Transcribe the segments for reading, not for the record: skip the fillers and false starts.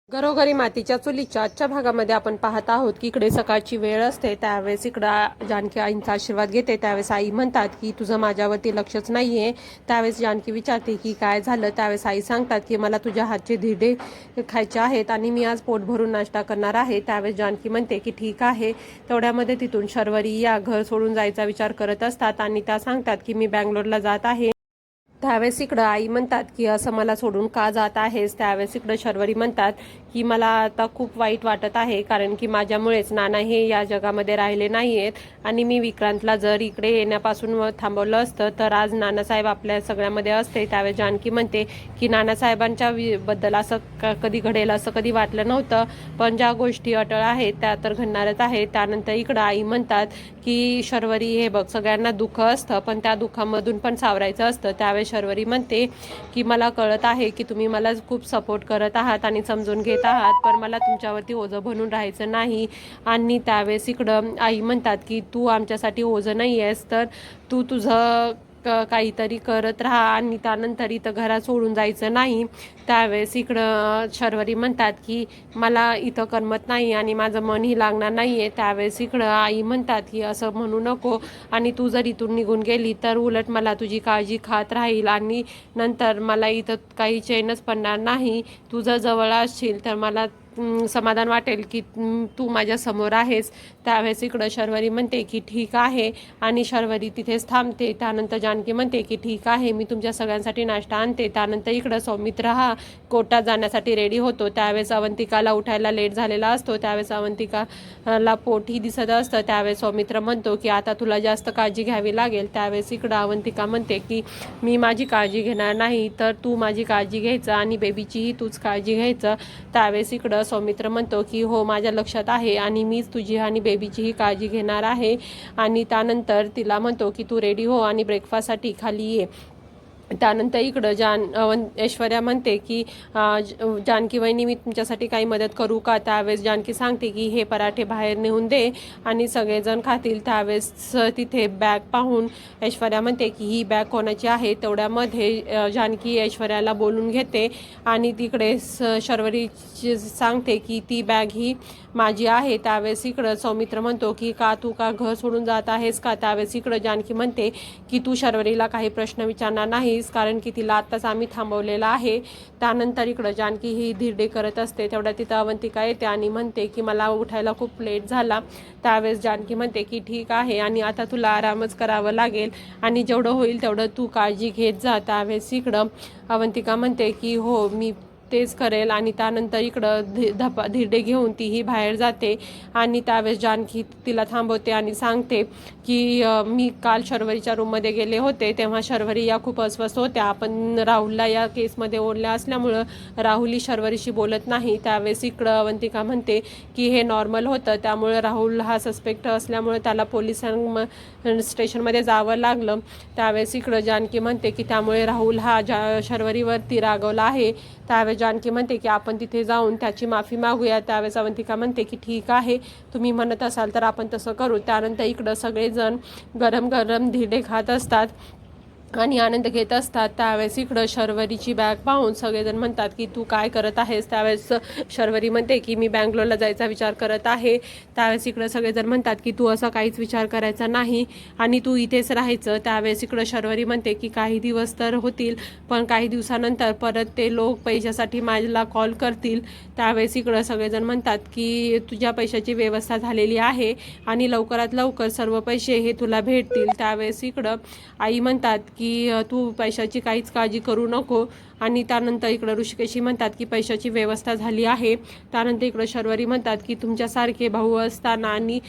घरोघरी मातीच्या चुलीच्या आजच्या भागामध्ये आपण पाहत आहोत की इकडे सकाळची वेळ असते, त्यावेळेस इकडं जानकी आईंचा आशीर्वाद घेते. त्यावेळेस आई म्हणतात की तुझं माझ्यावरती लक्षच नाहीये. त्यावेळेस जानकी विचारते की काय झालं. त्यावेळेस आई सांगतात की मला तुझ्या हातचे धिरडे खायचे आहेत आणि मी आज पोट भरून नाश्ता करणार आहे. त्यावेळेस जानकी म्हणते की ठीक आहे. तेवढ्यामध्ये तिथून शर्वरी या घर सोडून जायचा विचार करत असतात आणि त्या सांगतात की मी बँगलोरला जात आहे. त्यावेळेस इकडं आई म्हणतात की असं मला सोडून का जात आहेस. त्यावेळेस इकडं शर्वरी म्हणतात की मला आता खूप वाईट वाटत आहे, कारण की माझ्यामुळेच नाना हे या जगामध्ये राहिले नाही आहेत आणि मी विक्रांतला जर इकडे येण्यापासून थांबवलं असतं तर आज नानासाहेब आपल्या सगळ्यामध्ये असते. त्यावेळेस जानकी म्हणते की नानासाहेबांच्या बद्दल असं कधी घडेल असं कधी वाटलं नव्हतं, पण ज्या गोष्टी अटळ आहेत त्या तर घडणारच आहेत. त्यानंतर इकडं आई म्हणतात की शर्वरी हे बघ, सगळ्यांना दुःख असतं पण त्या दुःखामधून पण सावरायचं असतं. त्यावेळेस शर्वरी म्हणते की मला कळत आहे की तुम्ही मला खूप सपोर्ट करत आहात आणि समजून घेत आहात, पण मला तुमच्यावरती ओझं बनून राहायचं नाही. आणि त्यावेळेस इकडं आई म्हणतात की तू आमच्यासाठी ओझं नाही आहेस, तर तू तुझं काहीतरी करत राहा आणि त्यानंतर इथं घरात सोडून जायचं नाही. त्यावेळेस इकडं शर्वरी म्हणतात की मला इथं करमत नाही आणि माझं मनही लागणार नाही आहे. त्यावेळेस इकडं आई म्हणतात की असं म्हणू नको आणि तू जर इथून निघून गेली तर उलट मला तुझी काळजी खात राहील आणि नंतर मला इथं काही चैनच पडणार नाही. तू जर जवळ असशील तर मला समाधान वाटेल की तू माझ्या समोर आहेस. त्यावेळेस इकडं शर्वरी म्हणते की ठीक आहे आणि शर्वरी तिथेच थांबते. त्यानंतर जानकी म्हणते की ठीक आहे, मी तुमच्या सगळ्यांसाठी नाश्ता आणते. त्यानंतर इकडं सौमित्र हा कोर्टात जाण्यासाठी रेडी होतो. त्यावेळेस अवंतिकाला उठायला लेट झालेला असतो. त्यावेळेस अवंतिकाला पोटही दिसत असतं. त्यावेळेस सौमित्र म्हणतो की आता तुला जास्त काळजी घ्यावी लागेल. त्यावेळेस इकडं अवंतिका म्हणते की मी माझी काळजी घेणार नाही, तर तू माझी काळजी घ्यायचं आणि बेबीचीही तूच काळजी घ्यायचं. त्यावेळेस इकडं सौमित्र म्हणतो की हो, माझ्या लक्षात आहे आणि मीच तुझी आणि बेबीचीही काळजी घेणार आहे. आणि त्यानंतर तिला म्हणतो की तू रेडी हो आणि ब्रेकफास्टसाठी खाली ये. त्यानंतर इकडं ऐश्वर्या म्हणते की जानकी वहिनी, मी तुमच्यासाठी काही मदत करू का. त्यावेळेस जानकी सांगते की हे पराठे बाहेर नेऊन दे आणि सगळेजण खातील. त्यावेळेस तिथे बॅग पाहून ऐश्वर्या म्हणते की ही बॅग कोणाची आहे. तेवढ्यामध्ये जानकी ऐश्वर्याला बोलून घेते आणि तिकडे शर्वरी सांगते की ती बॅग ही माझी आहे. त्यावेळेस इकडं सौमित्र म्हणतो की तू का घर सोडून जात आहेस का. त्यावेळेस इकडं जानकी म्हणते की तू शर्वरीला काही प्रश्न विचारणार नाहीस, कारण की तिला आत्ताच आम्ही थांबवलेला आहे. त्यानंतर इकडं जानकी ही धिरडे करत असते. तेवढ्या तिथं अवंतिका येते आणि म्हणते की मला उठायला खूप लेट झाला. त्यावेळेस जानकी म्हणते की ठीक आहे आणि आता तुला आरामच करावं लागेल आणि जेवढं होईल तेवढं तू काळजी घेत जा. त्यावेळेस इकडं अवंतिका म्हणते की हो, मी तेच करेल आणि त्यानंतर इकडं धिरडे घेऊन तीही बाहेर जाते आणि त्यावेळेस जानकी तिला थांबवते आणि सांगते की मी काल शर्वरीच्या रूममध्ये गेले होते तेव्हा शर्वरी या खूप अस्वस्थ होत्या, आपण राहुलला या केसमध्ये ओढल्या असल्यामुळं राहुल शर्वरीशी बोलत नाही. त्यावेळेस इकडं अवंतिका म्हणते की हे नॉर्मल होतं, त्यामुळे राहुल हा सस्पेक्ट असल्यामुळे त्याला स्टेशनमध्ये जावं लागलं. त्यावेळेस इकडं जानकी म्हणते की त्यामुळे राहुल हा शर्वरीवरती रागवला आहे. त्यावेळेस जानकी म्हणते की आपण तिथे जाऊन त्याची माफी मागूया. त्यावेळेस अवंतिका म्हणते की ठीक आहे, तुम्ही म्हणत असाल तर आपण तसं करू. त्यानंतर इकडं सगळेजण गरम गरम धिरडे खात असतात आणि आनंद घेत असतात. त्यावेळेस इकडं शर्वरीची बॅग पाहून सगळेजण म्हणतात की तू काय करत आहेस. त्यावेळेस शर्वरी म्हणते की मी बँगलोरला जायचा विचार करत आहे. त्यावेळेस इकडं सगळेजण म्हणतात की तू असा काहीच विचार करायचा नाही आणि तू इथेच राहायचं. त्यावेळेस इकडं शर्वरी म्हणते की काही दिवस तर होतील, पण काही दिवसानंतर परत ते लोक पैशासाठी मला कॉल करतील. त्यावेळेस इकडं सगळेजण म्हणतात की तुझ्या पैशाची व्यवस्था झालेली आहे आणि लवकरात लवकर सर्व पैसे हे तुला भेटतील. त्यावेळेस इकडं आई म्हणतात की तू पैशाची काहीच काळजी करू नको आणि त्यानंतर इकडं ऋषिकेशी म्हणतात की पैशाची व्यवस्था झाली आहे. त्यानंतर इकडं शर्वरी म्हणतात की तुमच्यासारखे भाऊ असताना आणि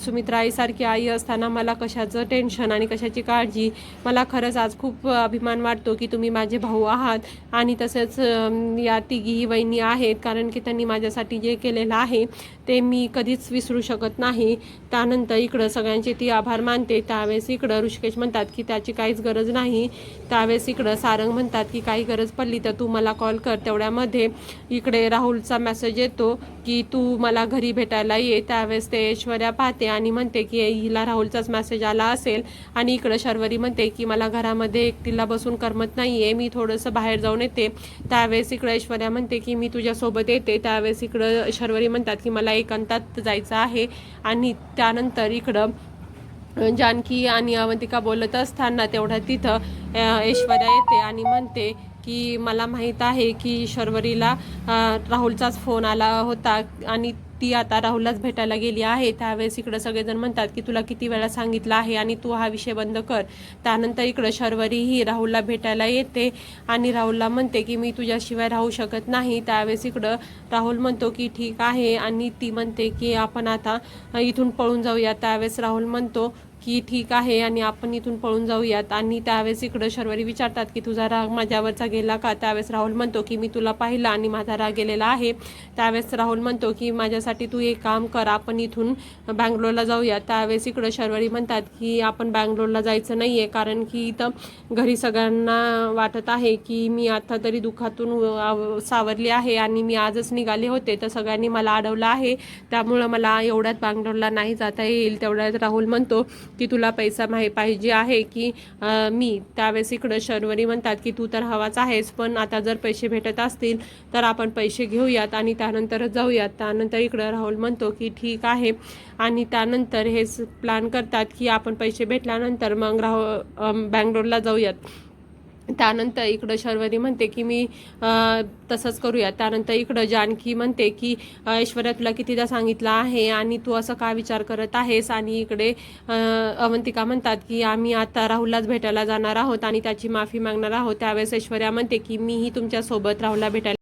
सुमित्रा आईसारखी आई असताना मला कशाचं टेन्शन आणि कशाची काळजी. मला खरंच आज खूप अभिमान वाटतो की तुम्ही माझे भाऊ आहात आणि तसेच या तिघीही वहिनी आहेत, कारण की त्यांनी माझ्यासाठी जे केलेलं आहे ते मी कधीच विसरू शकत नाही. त्यानंतर इकडं सगळ्यांचे ती आभार मानते. त्यावेळेस इकडं ऋषिकेश म्हणतात की त्याची काहीच गरज नाही. त्यावेळेस इकडं सारंग म्हणतात की काही गरज पडली तर तू मला कॉल कर. तेवढ्यामध्ये इकडे राहुलचा मेसेज येतो की तू मला घरी भेटायला ये. त्यावेळेस ते ऐश्वर्या पाहते आणि म्हणते की हिला राहुलचाच मेसेज आला असेल. आणि इकडं शर्वरी म्हणते की मला घरामध्ये एकटीला बसून करमत नाही आहे, मी थोडंसं बाहेर जाऊन येते. त्यावेळेस इकडं ऐश्वर्या म्हणते की मी तुझ्यासोबत येते. त्यावेळेस इकडं शर्वरी म्हणतात की मला एकांतात जायचं आहे. आणि त्यानंतर इकडं जानकी आणि अवंतिका बोलत असताना तेवढ्या तिथं ऐश्वर्या येते आणि म्हणते की मला माहीत आहे की शर्वरीला राहुलचाच फोन आला होता आणि ती आता राहुललाच भेटायला गेली आहे. त्यावेळेस इकडं सगळेजण म्हणतात की तुला किती वेळा सांगितलं आहे आणि तू हा विषय बंद कर. त्यानंतर इकडं शर्वरी ही राहुलला भेटायला येते आणि राहुलला म्हणते की मी तुझ्याशिवाय राहू शकत नाही. त्यावेळेस इकडं राहुल म्हणतो की ठीक आहे आणि ती म्हणते की आपण आता इथून पळून जाऊया. त्यावेळेस राहुल म्हणतो की ठीक आहे आणि आपण इथून पळून जाऊयात. आणि त्यावेळेस इकडं शर्वरी विचारतात की तुझा राग माझ्यावरचा गेला का. त्यावेळेस राहुल म्हणतो की मी तुला पाहिलं आणि माझा राग गेलेला आहे. त्यावेळेस राहुल म्हणतो की माझ्यासाठी तू एक काम कर, आपण इथून बँगलोरला जाऊया. त्यावेळेस इकडं शर्वरी म्हणतात की आपण बँगलोरला जायचं नाही आहे, कारण की इथं घरी सगळ्यांना वाटत आहे की मी आता तरी दुःखातून सावरली आहे आणि मी आजच निघाले होते तर सगळ्यांनी मला अडवलं आहे, त्यामुळं मला एवढ्यात बँगलोरला नाही जाता येईल. तेवढ्यात राहुल म्हणतो की तुला पैसा पाहिजे आहे की मी. त्यावेळेस इकडं शर्वरी म्हणतात की तू तर हवाच आहेस, पण आता जर पैसे भेटत असतील तर आपण पैसे घेऊयात आणि त्यानंतरच जाऊयात. त्यानंतर इकडं राहुल म्हणतो की ठीक आहे आणि त्यानंतर हे प्लॅन करतात की आपण पैसे भेटल्यानंतर मग बँगलोरला जाऊयात. त्यानंतर इकडं शर्वरी म्हणते की मी तसंच करूया. त्यानंतर इकडं जानकी म्हणते की ऐश्वर्या तुला कितीदा सांगितलं आहे आणि तू असं का विचार करत आहेस. आणि इकडे अवंतिका म्हणतात की आम्ही आता राहुललाच भेटायला जाणार आहोत आणि त्याची माफी मागणार आहोत. त्यावेळेस ऐश्वर्या म्हणते की मीही तुमच्यासोबत राहुलला भेटायला